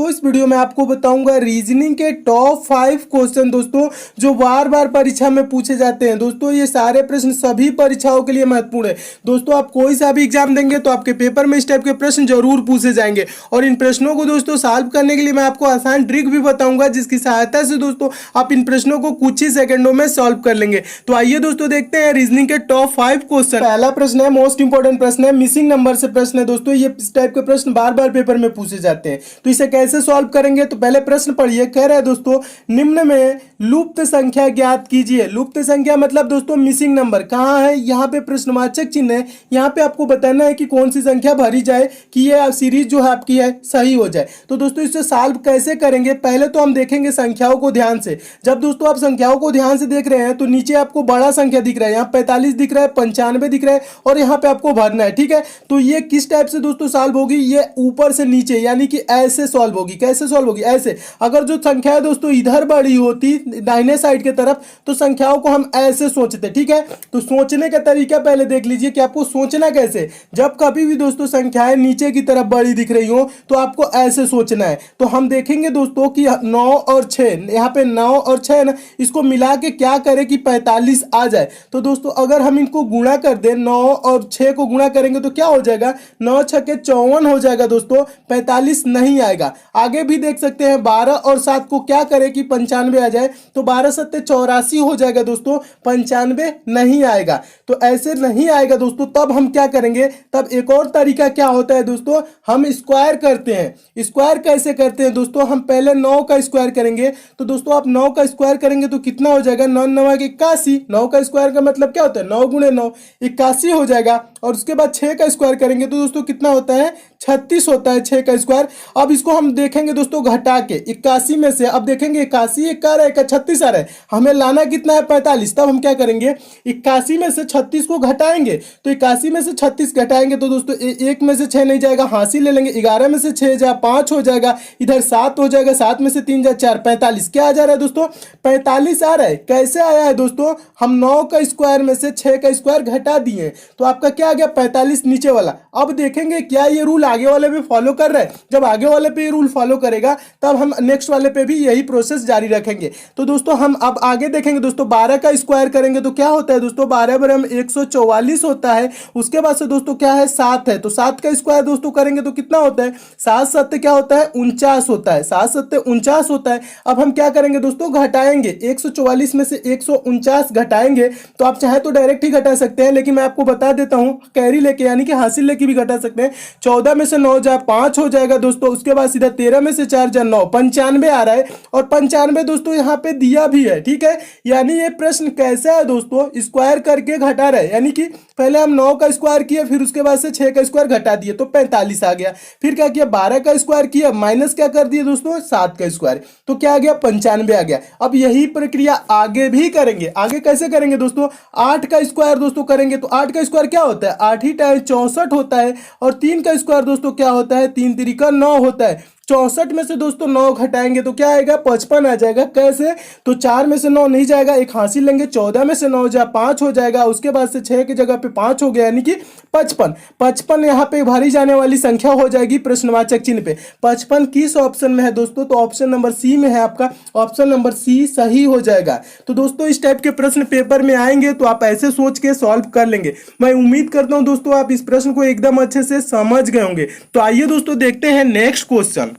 दोस्तों इस वीडियो में आपको बताऊंगा रीजनिंग के टॉप 5 क्वेश्चन दोस्तों जो बार बार परीक्षा में पूछे जाते हैं। दोस्तों ये सारे प्रश्न सभी परीक्षाओं के लिए महत्वपूर्ण है। दोस्तों आप कोई सा भी एग्जाम देंगे तो आपके पेपर में इस टाइप के प्रश्न जरूर पूछे जाएंगे और इन प्रश्नों को दोस्तों सॉल्व करने के लिए मैं आपको आसान ट्रिक भी बताऊंगा जिसकी सहायता से दोस्तों आप इन प्रश्नों को कुछ ही सेकंडों में सॉल्व कर लेंगे। तो आइए दोस्तों देखते हैं रीजनिंग के टॉप 5 क्वेश्चन। पहला प्रश्न है, मोस्ट इंपोर्टेंट प्रश्न है, मिसिंग नंबर से प्रश्न है। दोस्तों ये इस टाइप के प्रश्न बार बार पेपर में पूछे जाते हैं, तो इसे कैसे सॉल्व करेंगे। तो पहले प्रश्न पढ़िए, कह रहा है दोस्तों निम्न में लुप्त संख्या ज्ञात कीजिए। लुप्त संख्या मतलब दोस्तों मिसिंग नंबर कहाँ है, यहाँ पे प्रश्नवाचक चिन्ह है, यहाँ पे आपको बताना है कि कौन सी संख्या भरी जाए कि ये सीरीज जो है आपकी है सही हो जाए। तो दोस्तों इसे सॉल्व कैसे करेंगे, पहले तो हम देखेंगे संख्याओं को ध्यान से। जब दोस्तों आप संख्याओं को ध्यान से देख रहे हैं तो नीचे आपको बड़ा संख्या दिख रहा है, यहाँ 45 दिख रहा है, 95 दिख रहा है और यहाँ पे आपको भरना है। ठीक है, तो ये किस टाइप से दोस्तों सॉल्व होगी, ये ऊपर से नीचे यानी कि ऐसे सॉल्व होगी। कैसे सॉल्व होगी, ऐसे। अगर जो संख्या है दोस्तों इधर बड़ी होती दाहिने साइड के तरफ तो संख्याओं को हम ऐसे सोचते। ठीक है, तो सोचने का तरीका पहले देख लीजिए कि आपको सोचना कैसे। जब कभी भी दोस्तों संख्याएं नीचे की तरफ बड़ी दिख रही हो तो आपको ऐसे सोचना है। तो हम देखेंगे दोस्तों कि 9 और 6, यहाँ पे 9 और 6 है ना, इसको मिला के क्या करें कि 45 आ जाए। तो दोस्तों अगर हम इनको गुणा कर दें, 9 और 6 को गुणा करेंगे तो क्या हो जाएगा, 9 छक्के 54 हो जाएगा दोस्तों, 45 नहीं आएगा। आगे भी देख सकते हैं 12 और 7 को क्या करें कि 95 आ जाए, तो 12 सत्ते 84 हो जाएगा दोस्तों, 95 नहीं आएगा। तो ऐसे नहीं आएगा दोस्तों, तब हम क्या करेंगे, तब एक और तरीका क्या होता है दोस्तों, हम स्क्वायर करते हैं। स्क्वायर कैसे करते हैं दोस्तों, हम पहले 9 का स्क्वायर करेंगे। तो दोस्तों आप 9 का स्क्वायर करेंगे तो कितना हो जाएगा, 9 9 81। 9 का स्क्वायर का मतलब क्या होता है, 9 गुणे 9 81 हो जाएगा। और उसके बाद 6 का स्क्वायर करेंगे तो दोस्तों कितना होता है, 36 होता है 6 का स्क्वायर। अब इसको हम देखेंगे दोस्तों घटा के 81 में से, अब देखेंगे 81 एक आ रहा है, 36 आ रहा है, हमें लाना कितना है 45। तब हम क्या करेंगे, 81 में से 36 को घटाएंगे। तो 81 में से 36 घटाएंगे तो दोस्तों एक में से 6 नहीं जाएगा, हांसी ले लेंगे, 11 में से 6 जा 5 हो जाएगा, इधर 7 हो जाएगा, 7 में से 3 जा 4, 45। क्या आ जा रहा है दोस्तों, 45 आ रहा है। कैसे आया है दोस्तों, हम 9 का स्क्वायर में से 6 का स्क्वायर घटा दिए तो आपका क्या आ गया 45 नीचे वाला। अब देखेंगे क्या ये रूल आगे वाले पे फॉलो कर रहा है। जब आगे वाले पे ये रूल फॉलो करेगा तब हम नेक्स्ट वाले पे भी यही प्रोसेस जारी रखेंगे। तो दोस्तों हम अब आगे देखेंगे दोस्तों 12 का स्क्वायर करेंगे तो क्या होता है दोस्तों, 12 बराबर 144 होता है। उसके बाद से दोस्तों क्या है 7 है, तो 7 का स्क्वायर दोस्तों करेंगे तो कितना होता है, 7 7 क्या होता है 49 होता है, 7 7 49 होता है। अब हम क्या करेंगे दोस्तों, घटाएंगे 144 में से 149 घटाएंगे। तो आप चाहे तो डायरेक्ट ही घटा सकते हैं, लेकिन मैं आपको बता देता हूं कैरी लेके यानी कि हासिल लेके भी घटा सकते हैं। 14 में से 9 जा 5 हो जाएगा दोस्तों। उसके बाद सीधा 13 में से 4 जा 9, 95 आ रहा है और 95 दोस्तों यहाँ पे दिया भी है। ठीक है, यानी ये प्रश्न कैसा है दोस्तों, स्क्वायर करके घटा रहा है, यानी कि पहले हम 9 का स्क्वायर किया, फिर उसके बाद से 6 का स्क्वायर घटा दिए तो 45 आ गया। फिर क्या किया, 12 का स्क्वायर किया, माइनस क्या कर दिया दोस्तों 7 का स्क्वायर, तो क्या आ गया 95 आ गया। अब यही प्रक्रिया आगे भी करेंगे। आगे कैसे करेंगे दोस्तों, 8 का स्क्वायर दोस्तों करेंगे तो 8 का स्क्वायर क्या होता है, 8 ही टाइम 64 होता है। और 3 का स्क्वायर दोस्तों क्या होता है, 3 तिरिका 9 होता है। 64 में से दोस्तों 9 घटाएंगे तो क्या आएगा 55 आ जाएगा। कैसे, तो 4 में से 9 नहीं जाएगा, एक हासिल लेंगे, 14 में से 9 जा 5 हो जाएगा। उसके बाद से 6 की जगह पे 5 हो गया यानी कि 55। 55 यहाँ पे भरी जाने वाली संख्या हो जाएगी प्रश्नवाचक चिन्ह पे। 55 किस ऑप्शन में है दोस्तों, तो ऑप्शन नंबर सी में है, आपका ऑप्शन नंबर सी सही हो जाएगा। तो दोस्तों इस टाइप के प्रश्न पेपर में आएंगे तो आप ऐसे सोच के सॉल्व कर लेंगे। मैं उम्मीद करता हूं दोस्तों आप इस प्रश्न को एकदम अच्छे से समझ गए होंगे। तो आइए दोस्तों देखते हैं नेक्स्ट क्वेश्चन।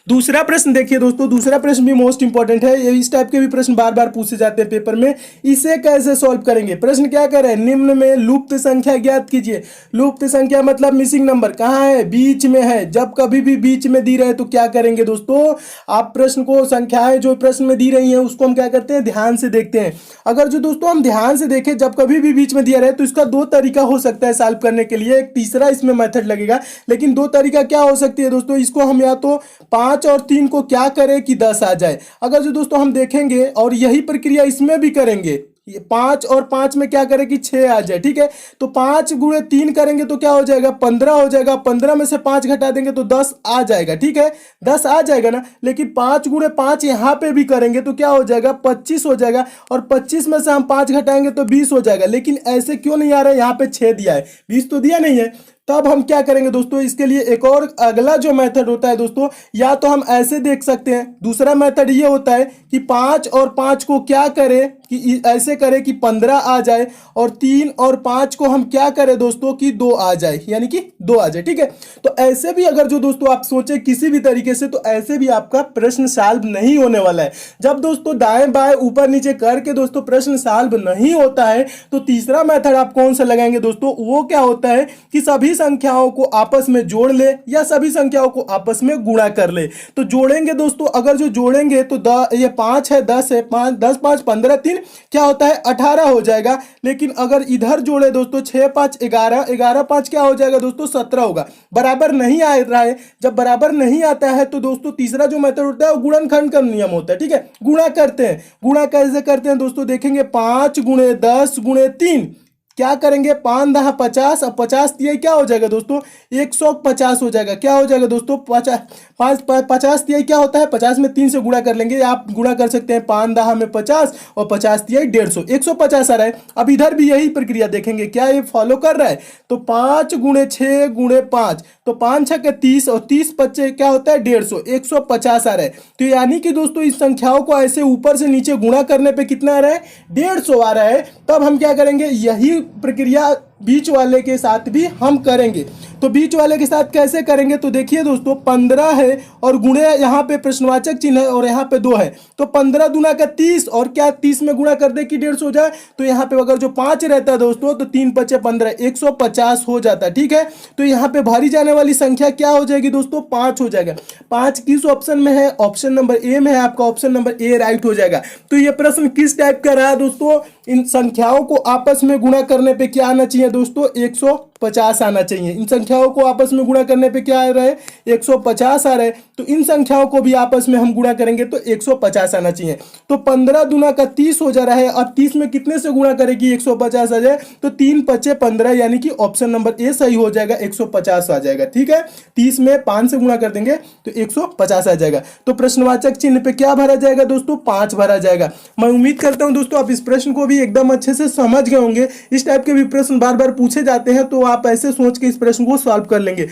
दूसरा प्रश्न देखिए दोस्तों, दूसरा प्रश्न भी मोस्ट इंपॉर्टेंट है। ये इस टाइप के भी प्रश्न बार बार पूछे जाते हैं पेपर में। इसे कैसे सॉल्व करेंगे, प्रश्न क्या कर रहे हैं, निम्न में लुप्त संख्या ज्ञात कीजिए। लुप्त संख्या मतलब मिसिंग नंबर कहाँ है, बीच में है। जब कभी भी बीच में दी रहे तो क्या करेंगे दोस्तों, आप प्रश्न को संख्याएं जो प्रश्न में दी रही हैं उसको हम क्या करते हैं ध्यान से देखते हैं। अगर जो दोस्तों हम ध्यान से देखें जब कभी भी बीच में दिया रहे तो इसका 2 तरीका हो सकता है सॉल्व करने के लिए, एक तीसरा इसमें मेथड लगेगा। लेकिन 2 तरीका क्या हो सकती है दोस्तों, इसको हम या तो 5 और 3 को क्या करें कि 10 आ जाए। अगर जो दोस्तों हम देखेंगे और यही प्रक्रिया इसमें भी करेंगे, ये 5 और 5 में क्या करें कि 6 आ जाए। ठीक है, तो 5 गुणे 3 करेंगे तो क्या हो जाएगा 15 हो जाएगा। 15 में से 5 घटा देंगे तो 10 आ जाएगा। ठीक है, 10 आ जाएगा ना। लेकिन 5 गुणे 5 यहाँ पे भी करेंगे तो क्या हो जाएगा 25 हो जाएगा। और 25 में से हम 5 घटाएंगे तो 20 हो जाएगा। लेकिन ऐसे क्यों नहीं आ रहा है, यहाँ पे 6 दिया है, 20 तो दिया नहीं है। तब हम क्या करेंगे दोस्तों, इसके लिए एक और अगला जो मेथड होता है दोस्तों, या तो हम ऐसे देख सकते हैं। दूसरा मेथड ये होता है कि 5 और 5 को क्या करें कि ऐसे करें कि 15 आ जाए, और 3 और 5 को हम क्या करें दोस्तों कि 2 आ जाए, यानी कि 2 आ जाए। ठीक है, तो ऐसे भी अगर जो दोस्तों आप सोचे किसी भी तरीके से, तो ऐसे भी आपका प्रश्न सॉल्व नहीं होने वाला है। जब दोस्तों दाएं बाएं ऊपर नीचे करके दोस्तों प्रश्न सॉल्व नहीं होता है, तो तीसरा मेथड आप कौन सा लगाएंगे दोस्तों, वो क्या होता है कि सभी संख्याओं को आपस में जोड़ ले या सभी संख्याओं को आपस में गुणा कर ले। तो जोड़ेंगे दोस्तों, अगर जो जोड़ेंगे तो ये 5 है, 10 है, 5 10 5 15 3 क्या होता है 18 हो जाएगा। लेकिन अगर इधर जोड़े दोस्तों 6 5 11, 11 5 क्या हो जाएगा दोस्तों 17 होगा। बराबर नहीं आ रहा है, जब बराबर नहीं आता है तो दोस्तों तीसरा जो मेथड होता है वो गुणनखंड का नियम होता है। ठीक है, गुणा करते हैं। गुणा कैसे करते हैं दोस्तों, देखेंगे 5 गुणे 10 गुणे 3, क्या करेंगे 5 10 50, अब 50 दिए क्या हो जाएगा दोस्तों 150 हो जाएगा। क्या हो जाएगा दोस्तों 50 दिए क्या होता है 50 में 3 से गुणा कर लेंगे, आप गुणा कर सकते हैं 5 10 में 50 और 50 दिए 150, 150 आ रहा है। अब इधर भी यही प्रक्रिया देखेंगे क्या ये फॉलो कर रहा है, तो 5 गुणे 6 गुणे 5, तो 5 6 के 30 और 30 बच्चे क्या होता है 150, 150 आ रहा है। तो यानी कि दोस्तों इस संख्याओं को ऐसे ऊपर से नीचे गुणा करने पे कितना आ रहा है 150 आ रहा है। तब हम क्या करेंगे, यही प्रक्रिया बीच वाले के साथ भी हम करेंगे। तो बीच वाले के साथ कैसे करेंगे, तो देखिए दोस्तों 15 है और गुणे यहाँ पे प्रश्नवाचक चिन्ह है और यहाँ पे 2 है, तो 15 दूना का 30, और क्या 30 में गुणा कर दे कि 150 हो जाए। तो यहाँ पे अगर जो 5 रहता है दोस्तों तो 3 5 15, 150 हो जाता है। ठीक है, तो यहाँ पे भरी जाने वाली संख्या क्या हो जाएगी दोस्तों 5 हो जाएगा। 5 किस ऑप्शन में है, ऑप्शन नंबर ए में है, आपका ऑप्शन नंबर ए राइट हो जाएगा। तो ये प्रश्न किस टाइप का रहा दोस्तों, इन संख्याओं को आपस में गुणा करने पे क्या आना चाहिए दोस्तों 150 आना चाहिए। इन संख्याओं को आपस में गुणा करने पे क्या आ रहा है 150 आ रहा है, तो इन संख्याओं को भी आपस में हम गुणा करेंगे तो 150 आना चाहिए। तो 15 दूना का 30 हो जा रहा है, अब 30 में कितने से गुणा करेगी 150 आ जाए, तो 3 5 15, यानी कि ऑप्शन नंबर ए सही हो जाएगा, 150 आ जाएगा। ठीक है, 30 में 5 से गुणा कर देंगे तो 150 आ जाएगा। तो प्रश्नवाचक चिन्ह पे क्या भरा जाएगा दोस्तों 5 भरा जाएगा। मैं उम्मीद करता हूं दोस्तों आप इस प्रश्न को भी एकदम अच्छे से समझ गए होंगे। इस टाइप के भी प्रश्न बार बार पूछे जाते हैं, तो आप ऐसे सोच के इस प्रश्न को सॉल्व कर लेंगे।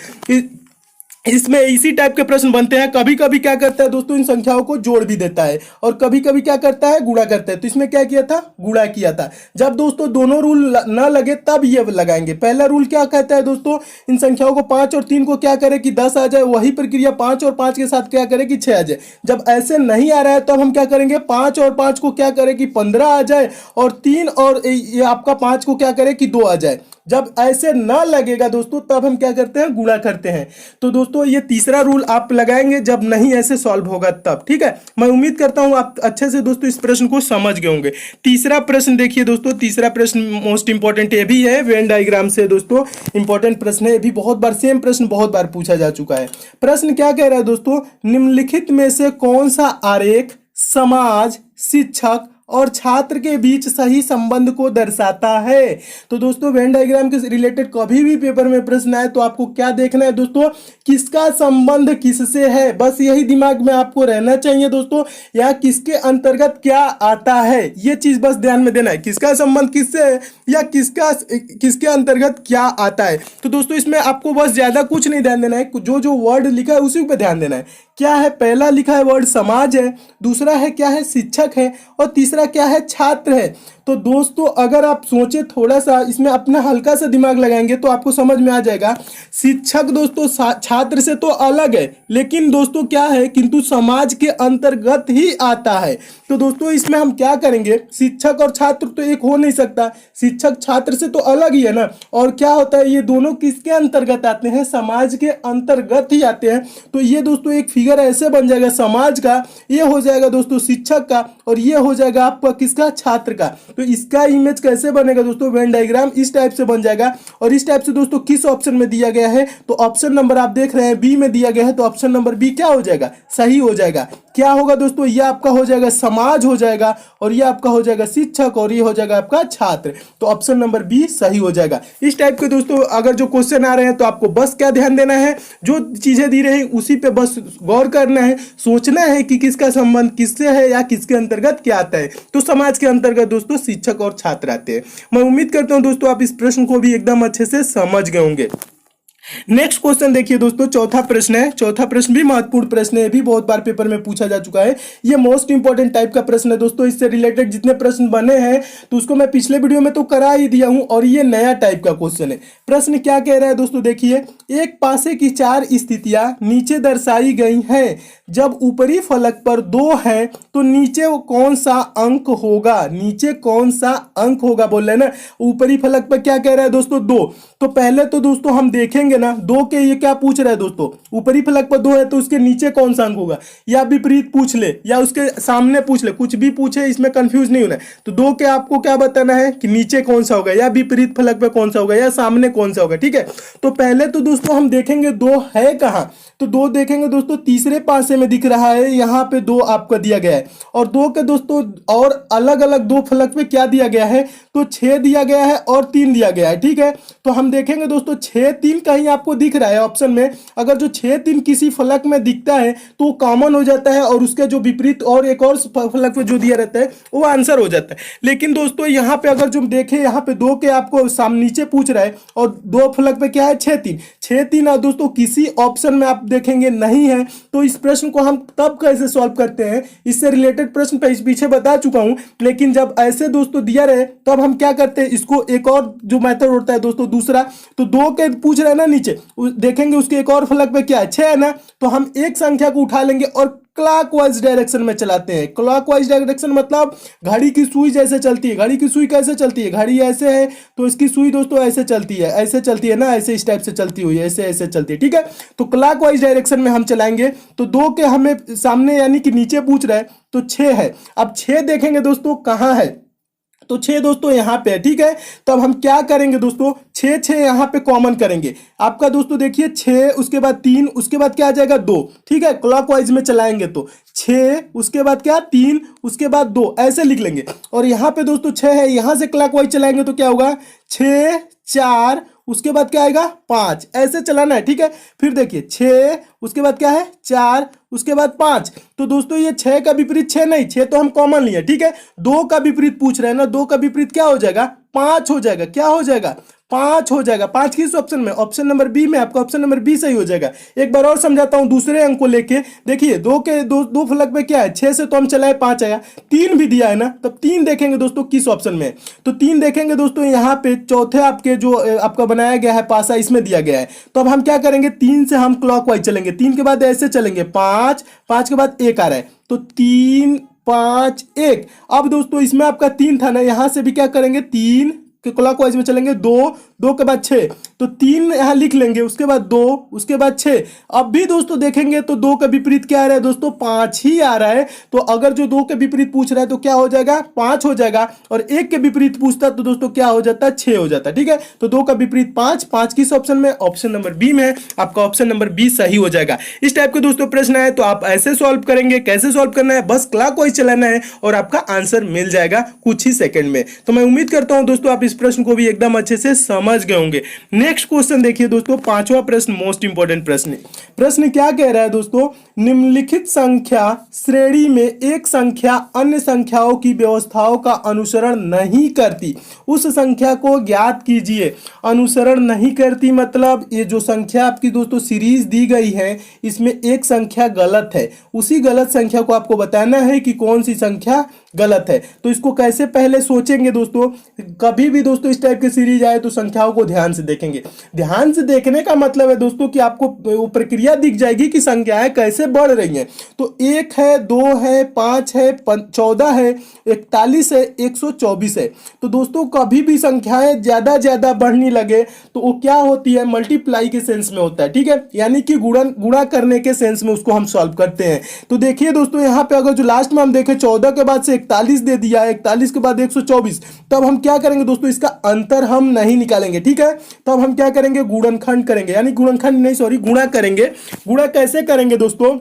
इसमें इसी टाइप के प्रश्न बनते हैं। कभी कभी क्या करता है दोस्तों इन संख्याओं को जोड़ भी देता है, और कभी कभी क्या करता है गुणा करता है। तो इसमें क्या किया था गुणा किया था। जब दोस्तों दोनों रूल ना लगे तब ये लगाएंगे। पहला रूल क्या कहता है दोस्तों, इन संख्याओं को 5 और 3 को क्या करे कि 10 आ जाए, वही प्रक्रिया 5 और 5 के साथ क्या करे कि 6 आ जाए। जब ऐसे नहीं आ रहा है तो हम क्या करेंगे 5 और 5 को क्या करे कि 15 आ जाए, और 3 और ये आपका 5 को क्या करे कि 2 आ जाए। जब ऐसे ना लगेगा दोस्तों तब हम क्या करते हैं गुणा करते हैं। तो दोस्तों ये तीसरा रूल आप लगाएंगे जब नहीं ऐसे सॉल्व होगा तब। ठीक है, मैं उम्मीद करता हूं आप अच्छे से दोस्तों इस प्रश्न को समझ गए होंगे। तीसरा प्रश्न देखिए दोस्तों, तीसरा प्रश्न मोस्ट इंपॉर्टेंट ये भी है, वेन डायग्राम से दोस्तों इंपॉर्टेंट प्रश्न है। ये भी बहुत बार सेम प्रश्न बहुत बार पूछा जा चुका है। प्रश्न क्या कह रहा है दोस्तों, निम्नलिखित में से कौन सा आरेख समाज, शिक्षक और छात्र के बीच सही संबंध को दर्शाता है। तो दोस्तों वेन डायग्राम के रिलेटेड कभी भी पेपर में प्रश्न आए तो आपको क्या देखना है दोस्तों, किसका संबंध किससे है, बस यही दिमाग में आपको रहना चाहिए दोस्तों, या किसके अंतर्गत क्या आता है, ये चीज बस ध्यान में देना है। किसका संबंध किससे है या किसके अंतर्गत क्या आता है। तो दोस्तों इसमें आपको बस ज्यादा कुछ नहीं ध्यान देना है, जो जो वर्ड लिखा है उसी पे ध्यान देना है। क्या है, पहला लिखा है वर्ड समाज है, दूसरा है क्या है शिक्षक है, और तीसरा क्या है छात्र है। तो दोस्तों अगर आप सोचे थोड़ा सा इसमें अपना हल्का सा दिमाग लगाएंगे तो आपको समझ में आ जाएगा। शिक्षक दोस्तों छात्र से तो अलग है, लेकिन दोस्तों क्या है किंतु समाज के अंतर्गत ही आता है। तो दोस्तों इसमें हम क्या करेंगे, शिक्षक और छात्र तो एक हो नहीं सकता, शिक्षक छात्र से तो अलग ही है ना। और क्या होता है ये दोनों किसके अंतर्गत आते हैं, समाज के अंतर्गत ही आते हैं। तो ये दोस्तों एक फिगर ऐसे बन जाएगा समाज का, ये हो जाएगा दोस्तों शिक्षक का, और ये हो जाएगा आपका किसका छात्र का। तो इसका इमेज कैसे बनेगा दोस्तों, वेन डायग्राम इस टाइप से बन जाएगा। और इस टाइप से दोस्तों किस ऑप्शन में दिया गया है, तो ऑप्शन नंबर आप देख रहे हैं बी में दिया गया है, तो ऑप्शन नंबर बी क्या हो जाएगा सही हो जाएगा। क्या होगा दोस्तों, ये आपका हो जाएगा समाज हो जाएगा, और ये आपका हो जाएगा शिक्षक, और ये हो जाएगा आपका छात्र। तो ऑप्शन नंबर बी सही हो जाएगा। इस टाइप के दोस्तों अगर जो क्वेश्चन आ रहे हैं तो आपको बस क्या ध्यान देना है, जो चीजें दी रही उसी पे बस गौर करना है, सोचना है कि किसका संबंध किससे है या किसके अंतर्गत क्या आता है। तो समाज के अंतर्गत दोस्तों शिक्षक और छात्र आते हैं। मैं उम्मीद करता हूं दोस्तों आप इस प्रश्न को भी एकदम अच्छे से समझ गए होंगे। नेक्स्ट क्वेश्चन देखिए दोस्तों, चौथा प्रश्न है। चौथा प्रश्न भी महत्वपूर्ण प्रश्न है, ये भी बहुत बार पेपर में पूछा जा चुका है। ये मोस्ट इंपॉर्टेंट टाइप का प्रश्न है दोस्तों। इससे रिलेटेड जितने प्रश्न बने हैं तो उसको मैं पिछले वीडियो में तो करा ही दिया हूं, और ये नया टाइप का क्वेश्चन है। प्रश्न क्या कह रहा है दोस्तों, देखिए, एक पासे की चार स्थितियां नीचे दर्शाई गई हैं। जब ऊपरी फलक पर 2 है तो नीचे वो कौन सा अंक होगा? नीचे कौन सा अंक होगा बोल रहे हैं ना। ऊपरी फलक पर क्या कह रहा है दोस्तों, 2। तो पहले तो दोस्तों हम देखेंगे ना, 2 के ये क्या पूछ रहा है दोस्तों, ऊपरी फलक पर 2 है तो उसके नीचे कौन सा अंक होगा, या विपरीत पूछ ले या उसके सामने पूछ ले, कुछ भी पूछे, इसमें कंफ्यूज नहीं होना है। तो 2 के आपको क्या बताना है कि नीचे कौन सा होगा, या विपरीत फलक पे कौन सा होगा, या सामने कौन सा होगा। ठीक है, तो पहले तो दोस्तों हम देखेंगे 2 है कहाँ। तो 2 देखेंगे दोस्तों, तीसरे पासे में दिख रहा है, यहाँ पे 2 आपका दिया गया है। और 2 के दोस्तों और अलग अलग 2 फलक में क्या दिया गया है, तो 6 दिया गया है और 3 दिया गया है। ठीक है, तो हम देखेंगे दोस्तों 6 3 कहीं आपको दिख रहा है ऑप्शन में। अगर जो 6 3 किसी फलक में दिखता है तो कॉमन हो जाता है, और उसके जो विपरीत और एक और फलक में जो दिया रहता है वो आंसर हो जाता है। लेकिन दोस्तों यहाँ पे अगर जो देखें, यहाँ पे 2 के आपको सामने नीचे पूछ रहा है, और 2 फलक पे क्या है, 6 3 6 3। और दोस्तों किसी ऑप्शन में आप देखेंगे नहीं है, तो इस प्रश्न को हम तब कैसे सॉल्व करते हैं, इससे रिलेटेड प्रश्न पीछे बता चुका हूं। लेकिन जब ऐसे दोस्तों दिया रहे तब हम क्या करते हैं, इसको एक और जो मेथड होता है दोस्तों दूसरा, तो 2 के पूछ रहे हैं ना नीचे, देखेंगे उसके एक और फलक पे क्या है, 6 है ना, तो हम एक संख्या को उठा लेंगे और क्लॉकवाइज डायरेक्शन में चलाते हैं। क्लॉकवाइज डायरेक्शन मतलब घड़ी की सुई जैसे चलती है। घड़ी की सुई कैसे चलती है, घड़ी ऐसे है तो इसकी सुई दोस्तों ऐसे चलती है, ऐसे चलती है ना, ऐसे इस टाइप से चलती हुई है, ऐसे ऐसे चलती है। ठीक है, तो क्लॉकवाइज डायरेक्शन में हम चलाएंगे। तो 2 के हमें सामने यानी कि नीचे पूछ रहा है तो 6 है। अब 6 देखेंगे दोस्तों कहाँ है, तो 6 दोस्तों यहाँ पे है। ठीक है, तो अब हम क्या करेंगे दोस्तों, 6 6 यहाँ पे कॉमन करेंगे। आपका दोस्तों देखिए 6, उसके बाद 3, उसके बाद क्या आ जाएगा 2। ठीक है, क्लॉकवाइज में चलाएंगे तो 6, उसके बाद क्या 3, उसके बाद 2, ऐसे लिख लेंगे। और यहाँ पे दोस्तों 6 है, यहाँ से क्लॉकवाइज चलाएंगे तो क्या होगा, 6 4, उसके बाद क्या आएगा 5, ऐसे चलाना है। ठीक है, फिर देखिए 6, उसके बाद क्या है 4, उसके बाद 5। तो दोस्तों ये 6 का विपरीत 6 नहीं, 6 तो हम कॉमन लिए। ठीक है, 2 का विपरीत पूछ रहे हैं ना, 2 का विपरीत क्या हो जाएगा, 5 हो जाएगा। क्या हो जाएगा, 5 हो जाएगा। 5 किस ऑप्शन में, ऑप्शन नंबर बी में, आपका ऑप्शन नंबर बी सही हो जाएगा। एक बार और समझाता हूं दूसरे अंक को लेके। देखिए 2 के दो फलक में क्या है, 6 से तो हम चलाए 5 आया, 3 भी दिया है ना, तब 3 देखेंगे दोस्तों किस ऑप्शन में है। तो 3 देखेंगे दोस्तों यहाँ पे चौथे आपके जो आपका बनाया गया है पासा, इसमें दिया गया है। तो अब हम क्या करेंगे, 3 से हम क्लॉकवाइज चलेंगे, 3 के बाद ऐसे चलेंगे 5, 5 के बाद 1 आ रहा है, तो 3 5 1। अब दोस्तों इसमें आपका 3 था ना, यहां से भी क्या करेंगे, 3 के क्लॉकवाइज में चलेंगे, 2 2 के बाद 6, तो 3 यहां लिख लेंगे, उसके बाद 2, उसके बाद 6। अब भी दोस्तों देखेंगे तो 2 का विपरीत क्या आ रहा है दोस्तों, 5 ही आ रहा है। तो अगर जो 2 के विपरीत पूछ रहा है तो क्या हो जाएगा, 5 हो जाएगा। और 1 के विपरीत पूछता तो दोस्तों क्या हो जाता है, 6 हो जाता है। ठीक है, तो 2 का विपरीत 5, 5 किस ऑप्शन में, ऑप्शन नंबर बी में। आपका ऑप्शन नंबर बी सही हो जाएगा। इस टाइप के दोस्तों प्रश्न है तो आप ऐसे सॉल्व करेंगे। कैसे सॉल्व करना है, बस क्लॉकवाइज चलाना है और आपका आंसर मिल जाएगा कुछ ही सेकंड में। तो मैं उम्मीद करता हूं दोस्तों आप इस प्रश्न को भी एकदम अच्छे से समझ गए होंगे। नेक्स्ट क्वेश्चन देखिए दोस्तों, पांचवा प्रश्न मोस्ट इंपॉर्टेंट प्रश्न है। प्रश्न क्या कह रहा है दोस्तों, निम्नलिखित संख्या श्रेणी में एक संख्या अन्य संख्याओं की व्यवस्थाओं का अनुसरण नहीं करती, उस संख्या को ज्ञात कीजिए। अनुसरण नहीं करती मतलब ये जो संख्या आपकी दोस्तों सीरीज दी गई है, इसमें एक संख्या गलत है, उसी गलत संख्या को आपको बताना है कि कौन सी संख्या गलत है। तो इसको कैसे पहले सोचेंगे दोस्तों, कभी भी दोस्तों इस टाइप की सीरीज आए तो संख्याओं को ध्यान से देखेंगे। ध्यान से देखने का मतलब है दोस्तों कि आपको वो प्रक्रिया दिख जाएगी कि संख्याएं कैसे बढ़ रही हैं। तो 1 है, 2 है, 5 है, 14 है, 41 है, 124 है। तो दोस्तों कभी भी संख्याएं ज्यादा ज्यादा बढ़ने लगे तो वो क्या होती है, मल्टीप्लाई के सेंस में होता है। ठीक है, यानी कि गुणा करने के सेंस में उसको हम सॉल्व करते हैं। तो देखिए दोस्तों यहाँ पे अगर जो लास्ट में हम देखें 14 के बाद से 41 दे दिया, 41 के बाद 124, तब हम क्या करेंगे दोस्तों, इसका अंतर हम नहीं निकालेंगे। ठीक है, तब हम क्या करेंगे, गुणनखंड करेंगे, यानी गुणनखंड नहीं सॉरी गुणा करेंगे। गुणा कैसे करेंगे दोस्तों,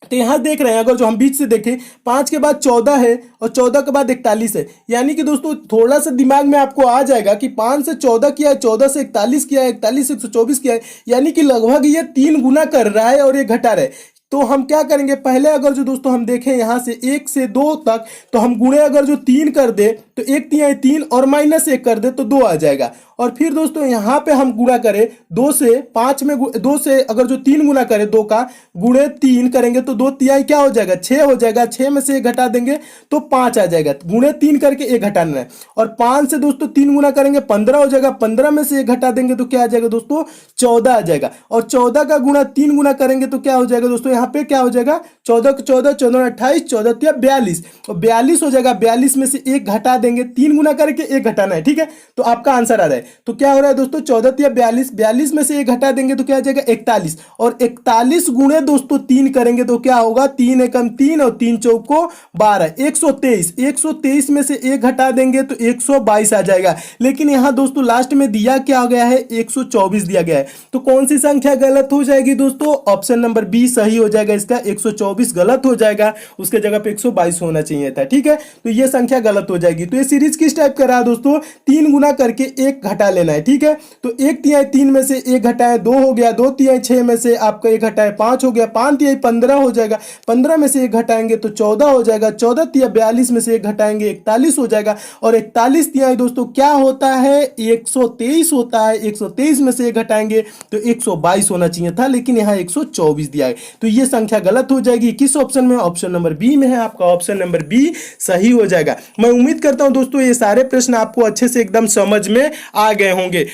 तो यहां देख रहे हैं अगर जो हम बीच से देखें 5 के बाद 14 है और 14 के बाद 41 है, यानी कि दोस्तों थोड़ा सा दिमाग में आपको आ जाएगा कि 5 से 14 किया है, 14 से 41 किया है, 41 से 124 किया है, यानी कि लगभग ये 3 गुना कर रहा है और ये घटा रहा है। तो हम क्या करेंगे, पहले अगर जो दोस्तों हम देखें यहां से 1 से 2 तक, तो हम गुणे अगर जो 3 कर दे तो 1 3 3 और -1 कर दे तो 2 आ जाएगा। और फिर दोस्तों यहाँ पे हम गुणा करें 2 से 5 में 2 से अगर जो 3 गुना करें 2 का गुणे 3 करेंगे तो 2 तिहाई क्या हो जाएगा 6 हो जाएगा। 6 में से 1 घटा देंगे तो 5 आ जाएगा। गुणे 3 करके 1 घटाना है। और 5 से दोस्तों 3 गुना करेंगे 15 हो जाएगा। 15 में से 1 घटा देंगे तो क्या आ जाएगा दोस्तों 14 आ जाएगा। और 14 का गुणा 3 गुना करेंगे तो क्या हो जाएगा दोस्तों यहाँ पे क्या हो जाएगा 14 को 14 14 28 14 तिया 42 और 42 हो जाएगा। 42 में से 1 घटा देंगे 3 गुना करके 1 घटाना है। ठीक है तो आपका आंसर आ रहा है। तो क्या हो रहा है दोस्तों 14 तिया 42 42 में से 1 घटा देंगे तो क्या आ जाएगा 41 और 41 गुणे दोस्तों 3 करेंगे तो क्या होगा 3 एकम 3 और 3 चौको 12 123 123 में से 1 घटा देंगे तो 122 आ जाएगा। लेकिन यहां दोस्तों लास्ट में दिया क्या हो गया है 124 दिया गया है। तो कौन सी संख्या गलत हो जाएगी दोस्तों ऑप्शन नंबर बी सही हो जाएगा। इसका 124 गलत हो जाएगा उसके जगह पे 122 होना चाहिए था। ठीक है तो ये संख्या गलत हो जाएगी। तो ये सीरीज किस टाइप का रहा दोस्तों 3 गुना करके 1 घटा लेना है। ठीक है तो 1 तिहाई 3 में से 1 घटाए 2 हो गया। 2 तिहाई 6 में से आपका 1 घटाए 5 हो गया। 5 तिहाई 15 हो जाएगा। 15 में से 1 घटाएंगे तो 14 हो जाएगा। 14 तिहाई 42 में से 1 घटाएंगे 41 हो जाएगा। और 41 तिहाई दोस्तों क्या होता है 123 होता है। 123 में से 1 घटाएंगे तो 122 होना चाहिए था लेकिन यहाँ 124 दिया है। तो ये संख्या गलत हो जाएगी। किस ऑप्शन में ऑप्शन नंबर बी में है। आपका ऑप्शन नंबर बी सही हो जाएगा। मैं उम्मीद करता हूं दोस्तों ये सारे प्रश्न आपको अच्छे से एकदम समझ में आ गए होंगे।